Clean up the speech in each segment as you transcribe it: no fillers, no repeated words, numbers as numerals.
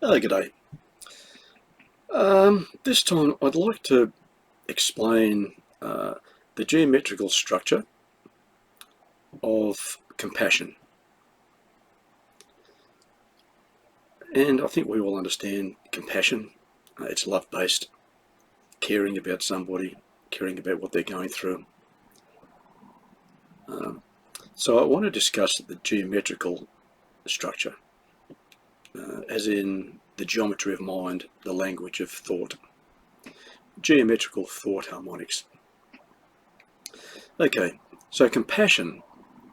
Hello, g'day. This time I'd like to explain the geometrical structure of compassion. And I think we all understand compassion. It's love-based, caring about somebody, caring about what they're going through. So I want to discuss the geometrical structure, as in the geometry of mind, the language of thought, geometrical thought harmonics. Okay, so compassion,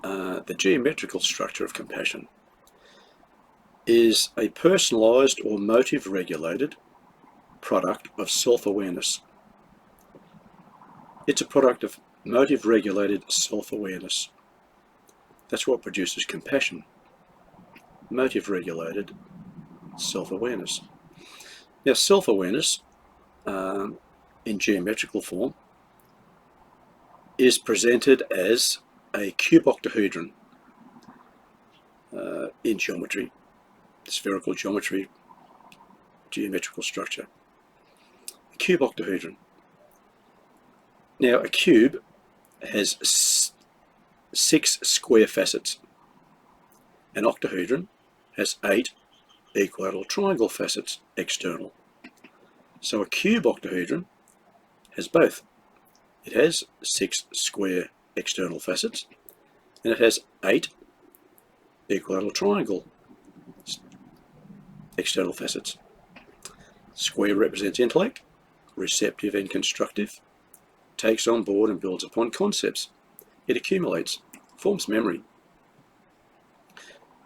the geometrical structure of compassion, is a personalized or motive-regulated product of self-awareness. It's a product of motive-regulated self-awareness. That's what produces compassion. Motive-regulated self-awareness. Now, self-awareness, in geometrical form, is presented as a cube octahedron in geometry, spherical geometry, geometrical structure. A cube octahedron. Now, a cube has 6 square facets. An octahedron has 8 equilateral triangle facets external. So a cube octahedron has both. It has 6 square external facets, and it has 8 equilateral triangle external facets. Square represents intellect, receptive and constructive, takes on board and builds upon concepts. It accumulates, forms memory.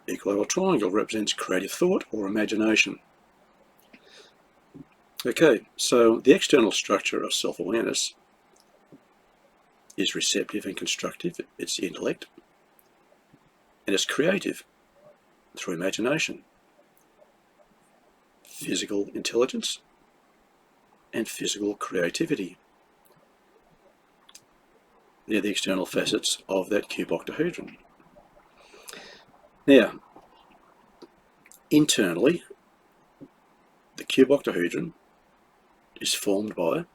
Equilateral triangle represents creative thought or imagination. Okay, so the external structure of self-awareness is receptive and constructive. It's intellect, and it's creative through imagination, physical intelligence, and physical creativity. They're the external facets of that cube octahedron. Now, internally, the cube octahedron is formed by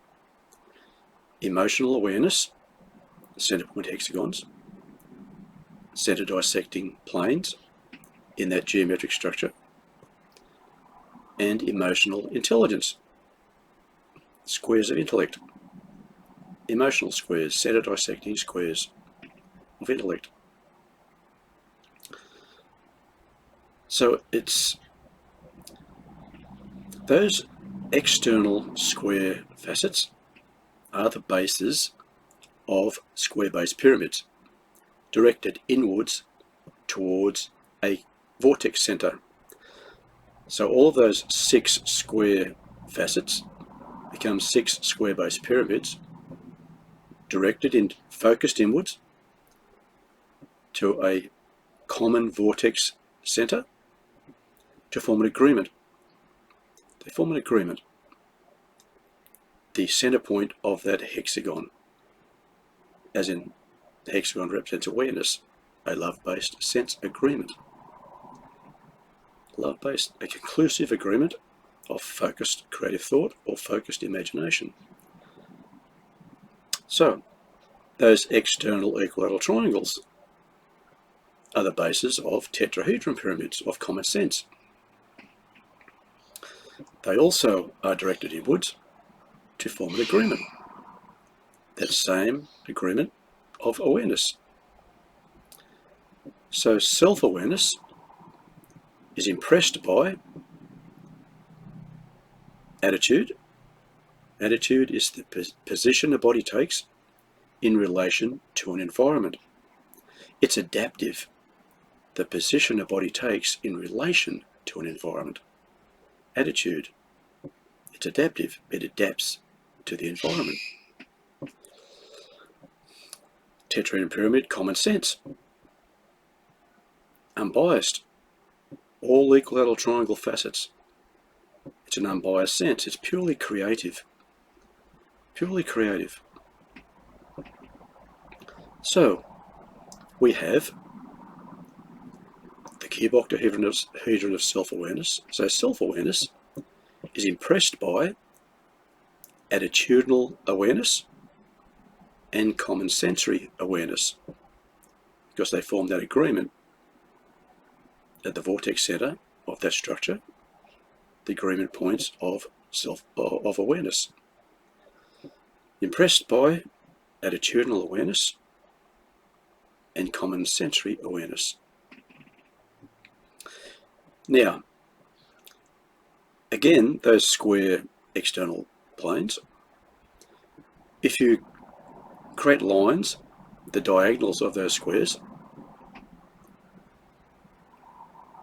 emotional awareness, center point hexagons, center dissecting planes in that geometric structure, and emotional intelligence, squares of intellect, emotional squares, center dissecting squares of intellect. So it's those external square facets are the bases of square-based pyramids, directed inwards towards a vortex center. So all of those 6 square facets become 6 square-based pyramids, directed in, focused inwards to a common vortex center to form an agreement. They form an agreement. The center point of that hexagon, as in the hexagon represents awareness, a love-based sense agreement. Love-based, a conclusive agreement of focused creative thought or focused imagination. So, those external equilateral triangles are the bases of tetrahedron pyramids of common sense. They also are directed inwards to form an agreement, that same agreement of awareness. So self-awareness is impressed by attitude. Attitude is the position a body takes in relation to an environment. It's adaptive, the position a body takes in relation to an environment. Attitude, it's adaptive, it adapts to the environment. Tetrahedron pyramid, common sense, unbiased, all equilateral triangle facets. It's an unbiased sense, it's purely creative. Purely creative. So, we have the cube octahedron of self-awareness. So self-awareness is impressed by attitudinal awareness and common sensory awareness, because they form that agreement at the vortex center of that structure, the agreement points of awareness. Impressed by attitudinal awareness and common sensory awareness. Now, again, those square external planes, if you create lines, the diagonals of those squares,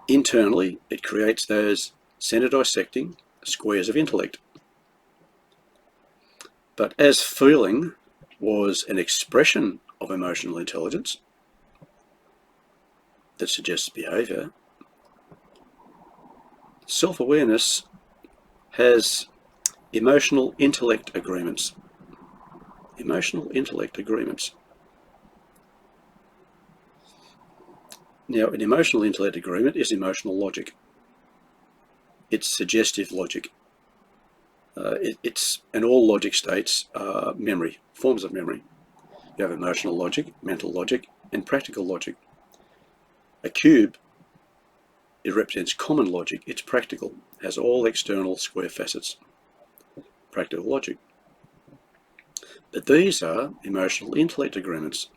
internally it creates those center dissecting squares of intellect. But as feeling was an expression of emotional intelligence that suggests behavior, self-awareness has emotional intellect agreements. Emotional intellect agreements. Now, an emotional intellect agreement is emotional logic. It's suggestive logic. And all logic states are memory, forms of memory. You have emotional logic, mental logic, and practical logic. A cube, it represents common logic. It's practical, has all external square facets. Practical logic. But these are emotional intellect agreements.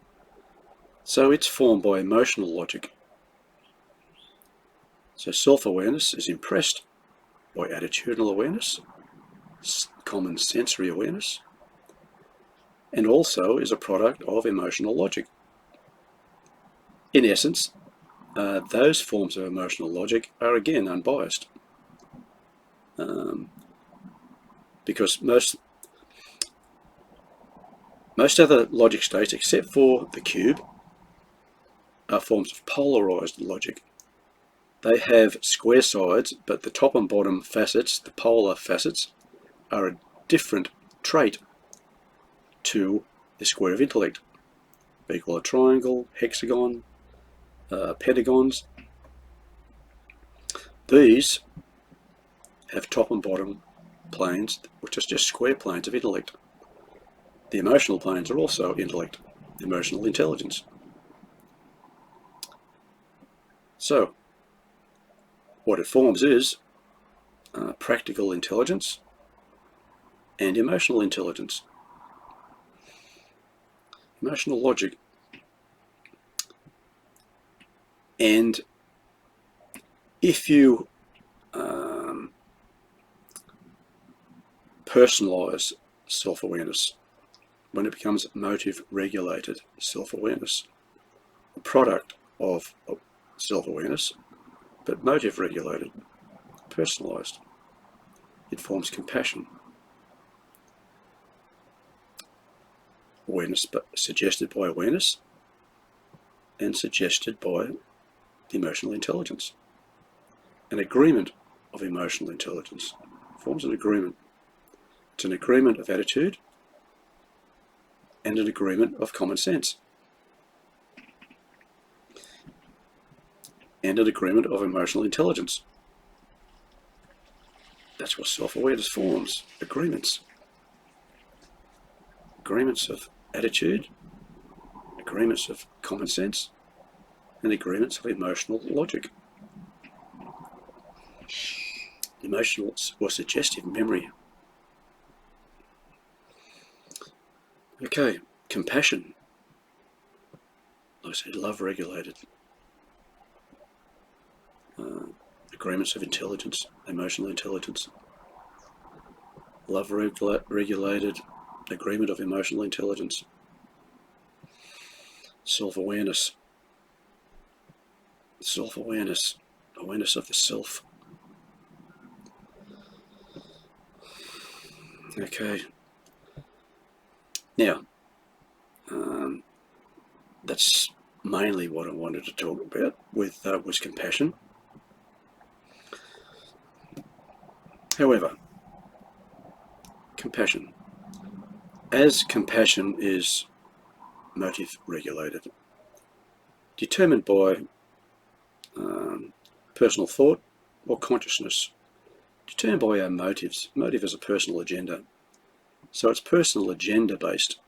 So it's formed by emotional logic. So self-awareness is impressed by attitudinal awareness, common sensory awareness, and also is a product of emotional logic. In essence, those forms of emotional logic are again unbiased, because most other logic states, except for the cube, are forms of polarized logic. They have square sides, but the top and bottom facets, the polar facets, are a different trait to the square of intellect. Be equal a triangle, hexagon, pentagons. These have top and bottom planes, which are just square planes of intellect. The emotional planes are also intellect, emotional intelligence. So, what it forms is practical intelligence and emotional intelligence. Emotional logic. And if you personalize self-awareness, when it becomes motive-regulated self-awareness, a product of self-awareness, but motive-regulated, personalized, it forms compassion. Awareness, but suggested by awareness and suggested by emotional intelligence. An agreement of emotional intelligence forms an agreement. It's an agreement of attitude and an agreement of common sense and an agreement of emotional intelligence. That's what self-awareness forms, agreements. Agreements of attitude, agreements of common sense, and agreements of emotional logic. Emotional or suggestive memory. Okay, compassion. Like I said, love-regulated. Agreements of intelligence, emotional intelligence. Love-regulated, agreement of emotional intelligence. Self-awareness. Self-awareness, awareness of the self. Okay. Now, that's mainly what I wanted to talk about with was compassion. However, compassion. As compassion is motive regulated, determined by personal thought, or consciousness, determined by our motives. Motive is a personal agenda. So it's personal agenda based.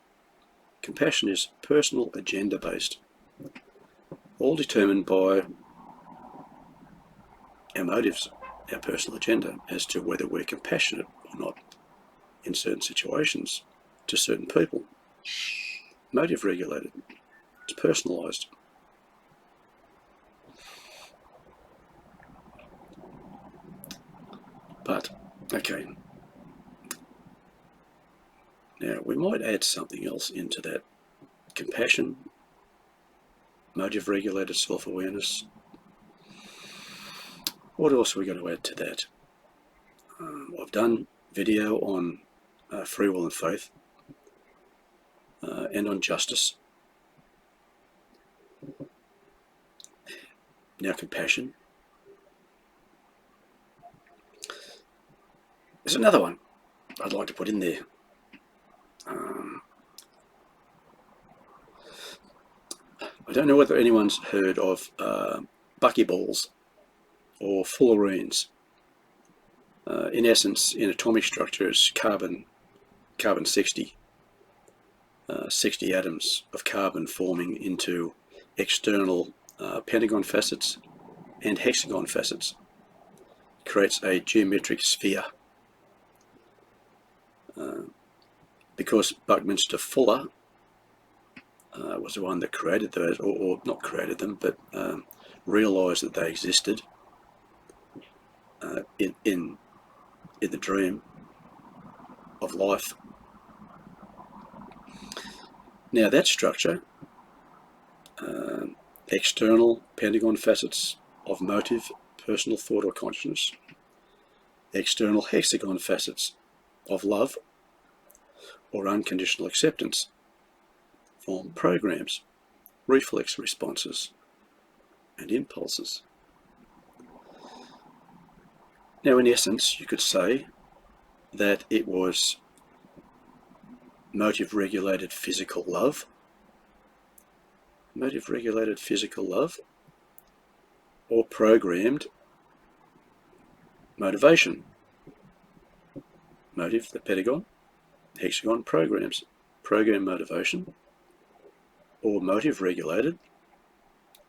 Compassion is personal agenda based. All determined by our motives, our personal agenda, as to whether we're compassionate or not in certain situations to certain people. Motive regulated. It's personalised. But, okay. Now, we might add something else into that. Compassion, motive regulated self-awareness. What else are we going to add to that? I've done video on free will and faith, and on justice. Now compassion. There's another one I'd like to put in there. I don't know whether anyone's heard of buckyballs or fullerenes. In essence, in atomic structure, it's carbon 60. 60 atoms of carbon forming into external pentagon facets and hexagon facets. Creates a geometric sphere. Because Buckminster Fuller was the one that created those, or not created them, but realised that they existed in the dream of life. Now that structure, external pentagon facets of motive, personal thought or consciousness, external hexagon facets of love or unconditional acceptance, form programs, reflex responses and impulses. Now in essence you could say that it was motive regulated physical love, or programmed motivation. Motive, the pentagon, hexagon, programs, program motivation, or motive regulated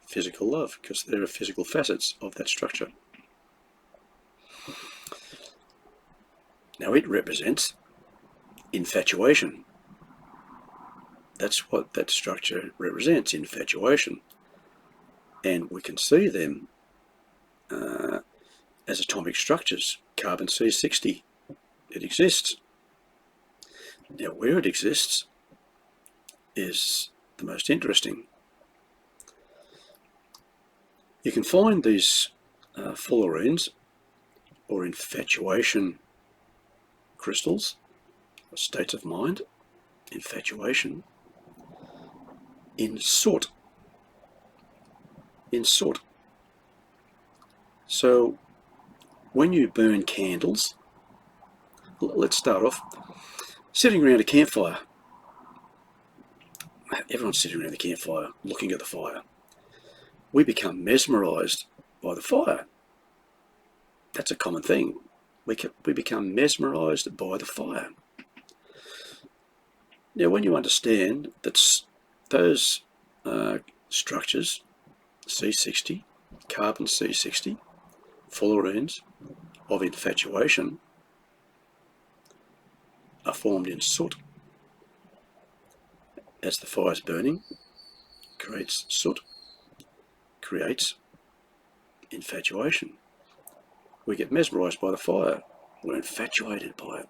physical love, because there are physical facets of that structure. Now it represents infatuation. That's what that structure represents, infatuation. And we can see them as atomic structures. Carbon C60, it exists. Now where it exists is the most interesting. You can find these fullerenes or infatuation crystals, or states of mind, infatuation, in soot. So when you burn candles, let's start off sitting around a campfire. Everyone's sitting around the campfire looking at the fire. We become mesmerised by the fire. That's a common thing. We become mesmerised by the fire. Now when you understand that those structures, C60, carbon C60, fullerenes of infatuation, are formed in soot. As the fire is burning, creates soot, creates infatuation. We get mesmerised by the fire. We're infatuated by it.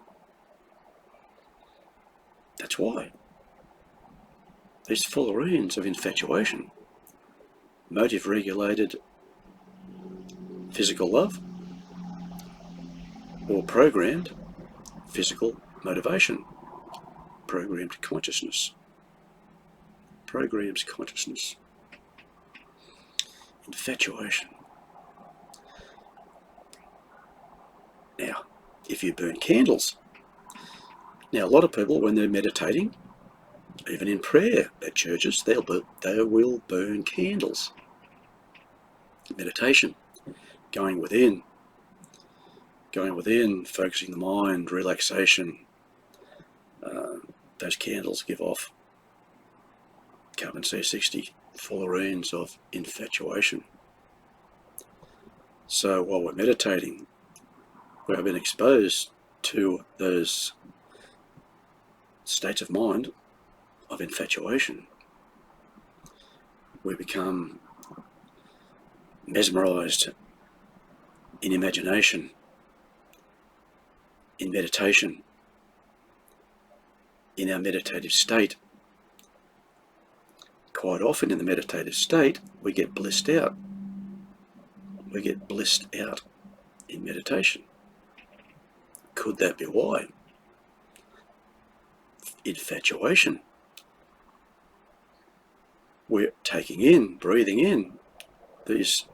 That's why. These fullerenes of infatuation, motive regulated physical love, or programmed physical motivation, programmed consciousness, programs consciousness, infatuation. Now, if you burn candles, now a lot of people when they're meditating, even in prayer at churches, they will burn candles. Meditation, going within, focusing the mind, relaxation. Those candles give off carbon C60, fullerenes of infatuation. So while we're meditating, we have been exposed to those states of mind of infatuation. We become mesmerized in imagination, in meditation, in our meditative state. Quite often in the meditative state, we get blissed out. We get blissed out in meditation. Could that be why? Infatuation. We're taking in, breathing in these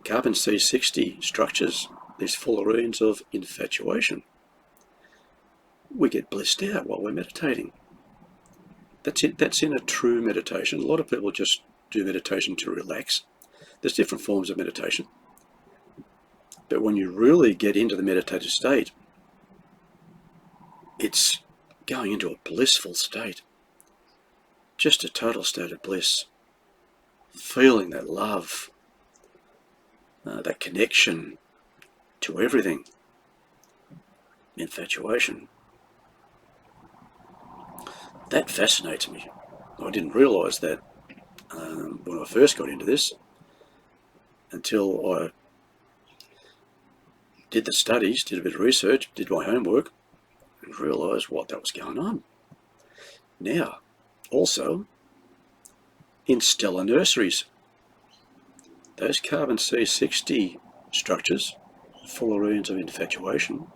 carbon C60 structures, these fullerenes of infatuation. We get blissed out while we're meditating. That's it. That's in a true meditation. A lot of people just do meditation to relax. There's different forms of meditation. But when you really get into the meditative state, it's going into a blissful state. Just a total state of bliss. Feeling that love, that connection to everything. Infatuation. That fascinates me. I didn't realise that when I first got into this, until I did the studies, did a bit of research, did my homework, and realised what that was going on. Now, also, in stellar nurseries, those carbon C60 structures, fullerenes of infatuation,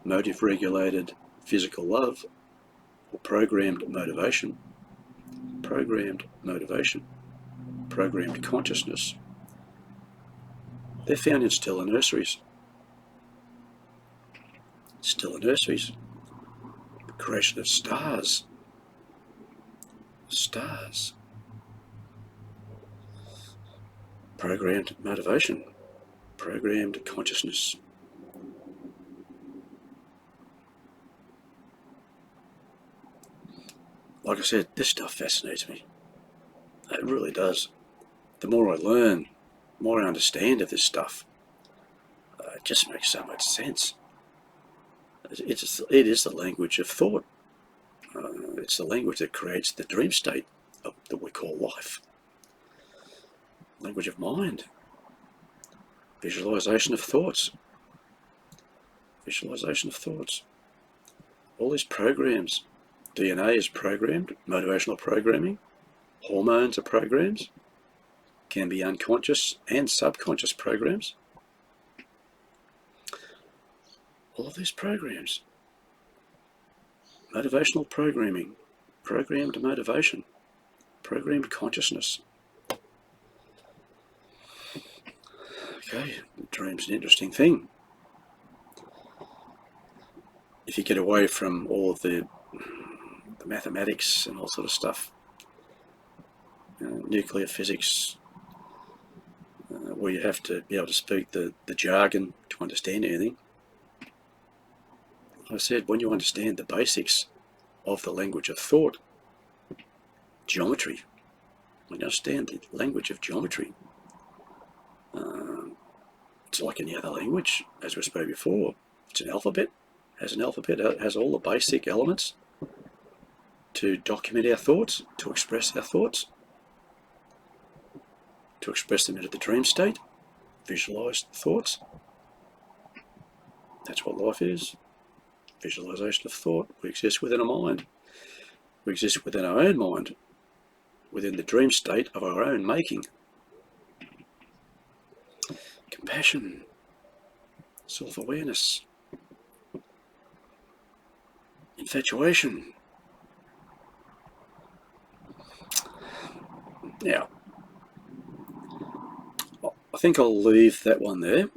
motive-regulated physical love, or programmed motivation, programmed consciousness, they're found in stellar nurseries. Stellar nurseries, the creation of stars, programmed motivation, programmed consciousness. Like I said, this stuff fascinates me. It really does. The more I learn, the more I understand of this stuff, it just makes so much sense. It is the language of thought. It's the language that creates the dream state that we call life. Language of mind. Visualization of thoughts. Visualization of thoughts. All these programs. DNA is programmed, motivational programming, hormones are programs, can be unconscious and subconscious programs. All of these programs. Motivational programming, programmed motivation, programmed consciousness. Okay, the dream's an interesting thing. If you get away from all of the mathematics and all sort of stuff, nuclear physics, where you have to be able to speak the jargon to understand anything. I said, when you understand the basics of the language of thought, geometry, when you understand the language of geometry, it's like any other language, as we spoke before. It's an alphabet, it has all the basic elements to document our thoughts, to express our thoughts, to express them into the dream state, visualized thoughts. That's what life is. Visualization of thought. We exist within a mind. We exist within our own mind, within the dream state of our own making. Compassion, self-awareness, infatuation. Now, I think I'll leave that one there.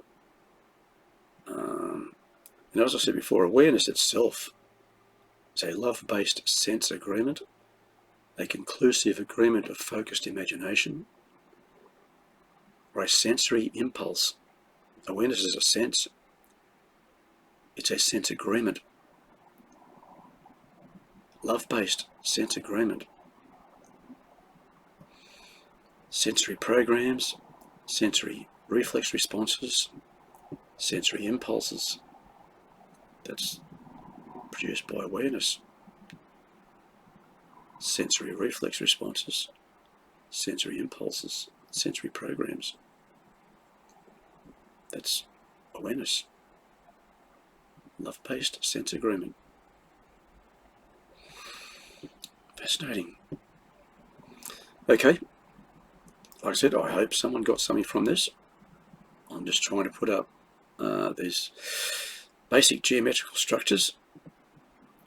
And as I said before, awareness itself is a love-based sense agreement, a conclusive agreement of focused imagination, or a sensory impulse. Awareness is a sense. It's a sense agreement. Love-based sense agreement. Sensory programs, sensory reflex responses, sensory impulses. That's produced by awareness. Sensory reflex responses, sensory impulses, sensory programs. That's awareness. Love-based sense agreement. Fascinating. Okay, like I said, I hope someone got something from this. I'm just trying to put up these basic geometrical structures.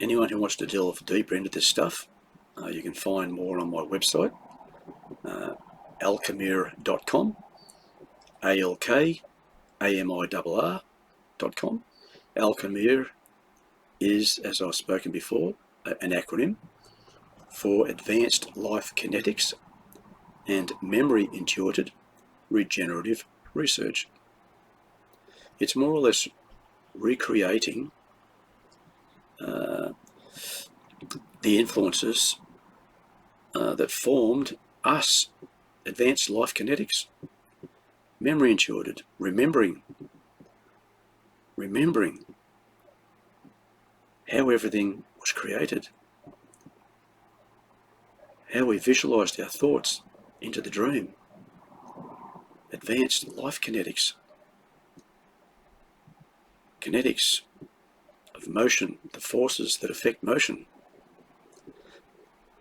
Anyone who wants to delve deeper into this stuff, you can find more on my website, alchemir.com, alkamiR.com. Alchemir is, as I've spoken before, an acronym for Advanced Life Kinetics and Memory Intuited Regenerative Research. It's more or less recreating the influences that formed us. Advanced life kinetics, memory intuited, remembering how everything was created, how we visualized our thoughts into the dream. Advanced life kinetics, kinetics of motion, the forces that affect motion.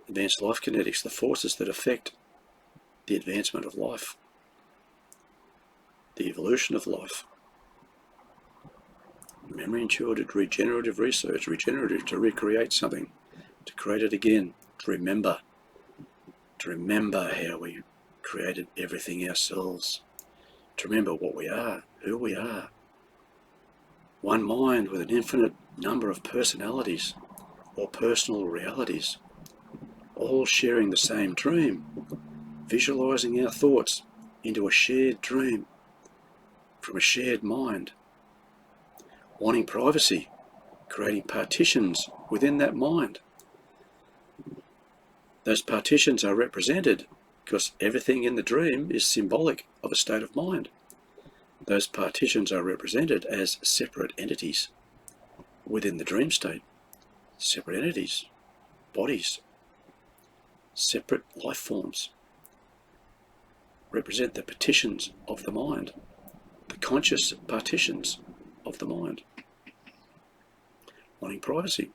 Advanced life kinetics, the forces that affect the advancement of life, the evolution of life. Memory intuited regenerative research, regenerative to recreate something, to create it again, to remember how we created everything ourselves, to remember what we are, who we are. One mind with an infinite number of personalities or personal realities, all sharing the same dream, visualizing our thoughts into a shared dream from a shared mind. Wanting privacy, creating partitions within that mind. Those partitions are represented because everything in the dream is symbolic of a state of mind. Those partitions are represented as separate entities within the dream state. Separate entities, bodies, separate life forms represent the partitions of the mind, the conscious partitions of the mind. Wanting privacy.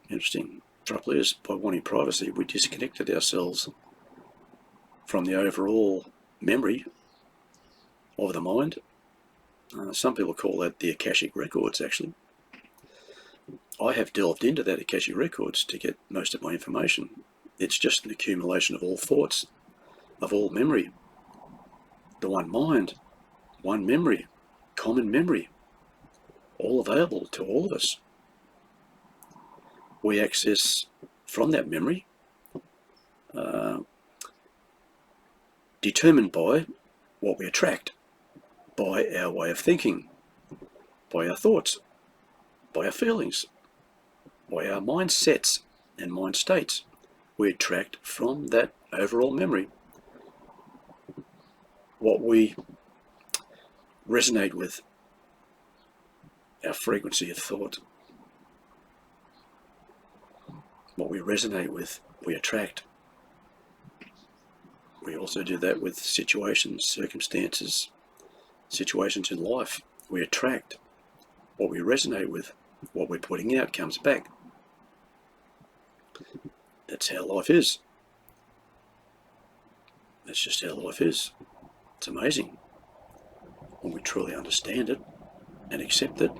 Interesting. Trouble is, by wanting privacy, we disconnected ourselves from the overall memory of the mind. Some people call that the Akashic Records, actually. I have delved into that Akashic Records to get most of my information. It's just an accumulation of all thoughts, of all memory. The one mind, one memory, common memory, all available to all of us. We access from that memory, determined by what we attract, by our way of thinking, by our thoughts, by our feelings, by our mindsets and mind states. We attract from that overall memory what we resonate with, our frequency of thought. What we resonate with, we attract. We also do that with situations, circumstances, situations in life. We attract what we resonate with. What we're putting out comes back. That's how life is. That's just how life is. It's amazing when we truly understand it and accept it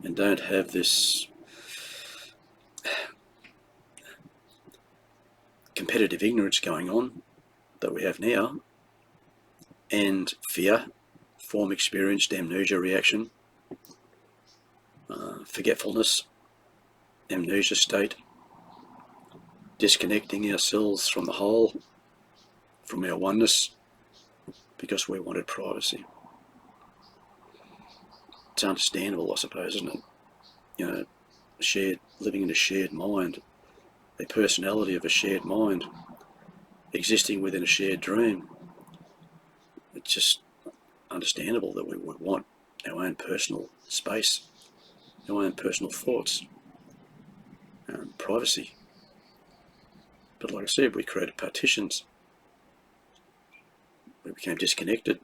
and don't have this competitive ignorance going on that we have now, and fear, form experienced amnesia reaction, forgetfulness, amnesia state, disconnecting ourselves from the whole, from our oneness because we wanted privacy. It's understandable, I suppose, isn't it? You know, living in a shared mind, a personality of a shared mind, existing within a shared dream. It's just understandable that we would want our own personal space, our own personal thoughts, privacy. But like I said, we created partitions. We became disconnected.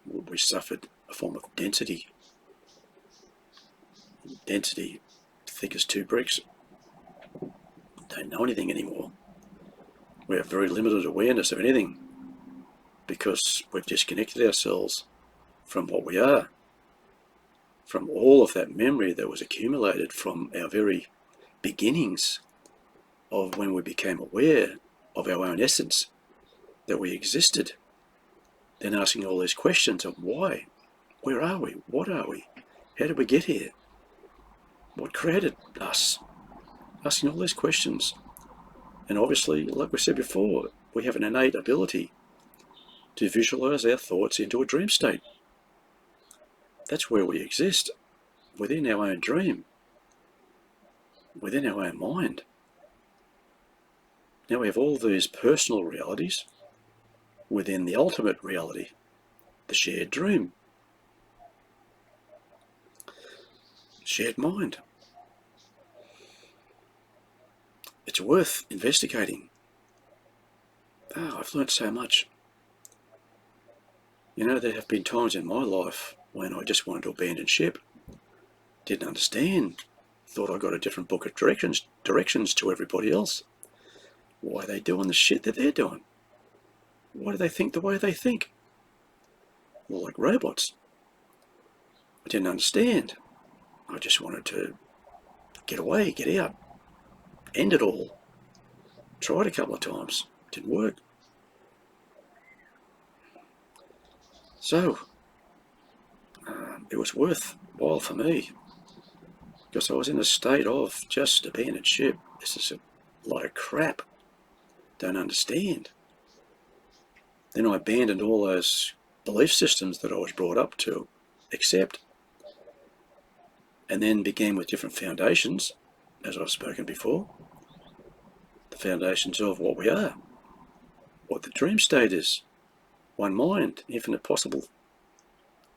We suffered a form of density. Density, thick as two bricks. Don't know anything anymore. We have very limited awareness of anything because we've disconnected ourselves from what we are, from all of that memory that was accumulated from our very beginnings of when we became aware of our own essence, that we existed, then asking all these questions of why, where are we, what are we, how did we get here, what created us, asking all these questions. And obviously, like we said before, we have an innate ability to visualize our thoughts into a dream state. That's where we exist, within our own dream, within our own mind. Now we have all these personal realities within the ultimate reality, the shared dream, shared mind. It's worth investigating. I've learned so much. You know, there have been times in my life when I just wanted to abandon ship, didn't understand, thought I got a different book of directions to everybody else. Why are they doing the shit that they're doing? Why do they think the way they think? Well, like robots. I didn't understand. I just wanted to get away, get out, end it all. Tried a couple of times, didn't work. So, it was worthwhile for me because I was in a state of just abandoned ship. This is a lot of crap. Don't understand. Then I abandoned all those belief systems that I was brought up to accept, and then began with different foundations, as I've spoken before. The foundations of what we are, what the dream state is, one mind, infinite possible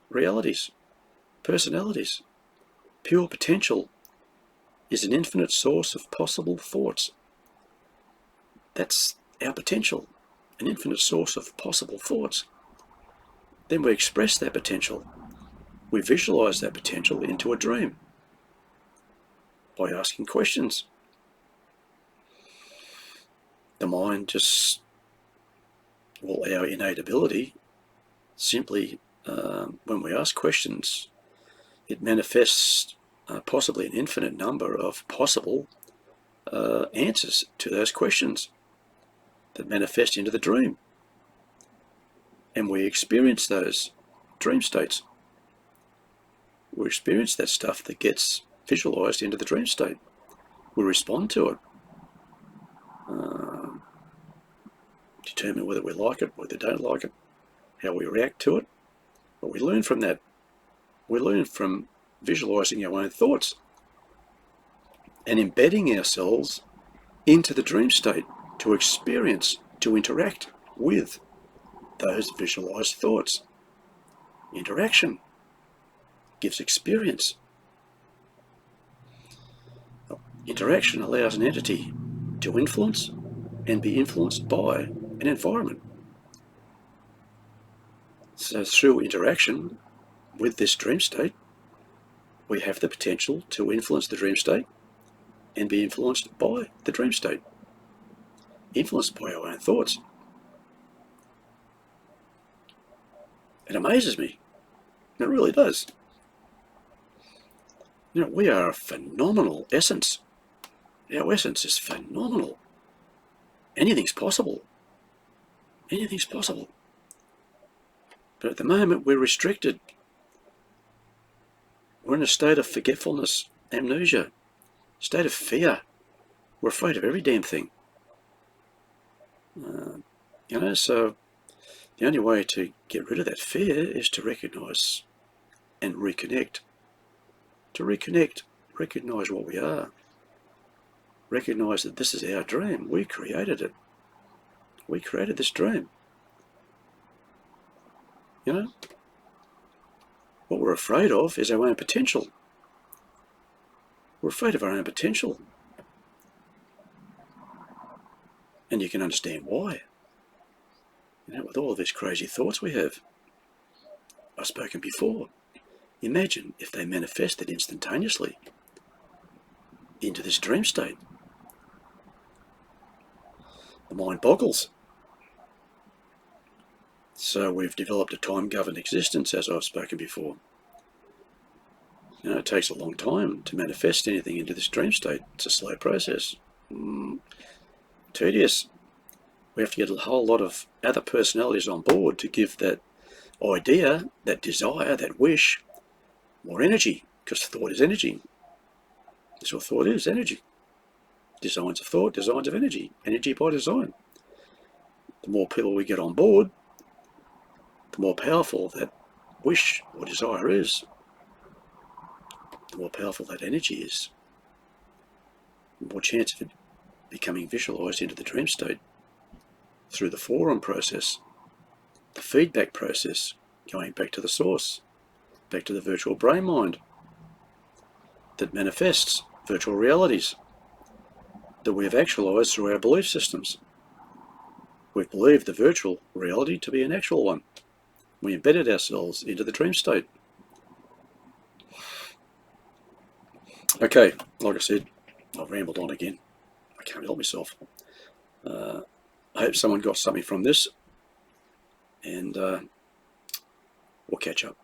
realities, personalities. Pure potential is an infinite source of possible thoughts. That's our potential, an infinite source of possible thoughts. Then we express that potential. We visualize that potential into a dream by asking questions. The mind just, well, our innate ability, simply when we ask questions, it manifests possibly an infinite number of possible answers to those questions that manifest into the dream. And we experience those dream states. We experience that stuff that gets visualized into the dream state. We respond to it. Determine whether we like it, whether we don't like it, how we react to it. But we learn from that. We learn from visualizing our own thoughts and embedding ourselves into the dream state to experience, to interact with those visualized thoughts. Interaction gives experience. Interaction allows an entity to influence and be influenced by an environment. So through interaction with this dream state, we have the potential to influence the dream state and be influenced by the dream state, influenced by our own thoughts. It amazes me. It really does. You know, we are a phenomenal essence. Our essence is phenomenal. Anything's possible. Anything's possible. But at the moment, we're restricted. We're in a state of forgetfulness, amnesia, state of fear. We're afraid of every damn thing. So the only way to get rid of that fear is to recognise and reconnect. To reconnect, recognise what we are. Recognise that this is our dream. We created it. We created this dream. What we're afraid of is our own potential. We're afraid of our own potential. And you can understand why. With all of these crazy thoughts we have. I've spoken before. Imagine if they manifested instantaneously into this dream state. The mind boggles. So we've developed a time-governed existence, as I've spoken before. It takes a long time to manifest anything into this dream state. It's a slow process. Tedious. We have to get a whole lot of other personalities on board to give that idea, that desire, that wish, more energy, because thought is energy. That's what thought is, energy. Designs of thought, designs of energy, energy by design. The more people we get on board, the more powerful that wish or desire is, the more powerful that energy is, the more chance of it becoming visualised into the dream state through the forearm process, the feedback process, going back to the source, back to the virtual brain mind that manifests virtual realities that we have actualised through our belief systems. We've believed the virtual reality to be an actual one. We embedded ourselves into the dream state. Okay, like I said, I've rambled on again. I can't help myself. I hope someone got something from this, and we'll catch up.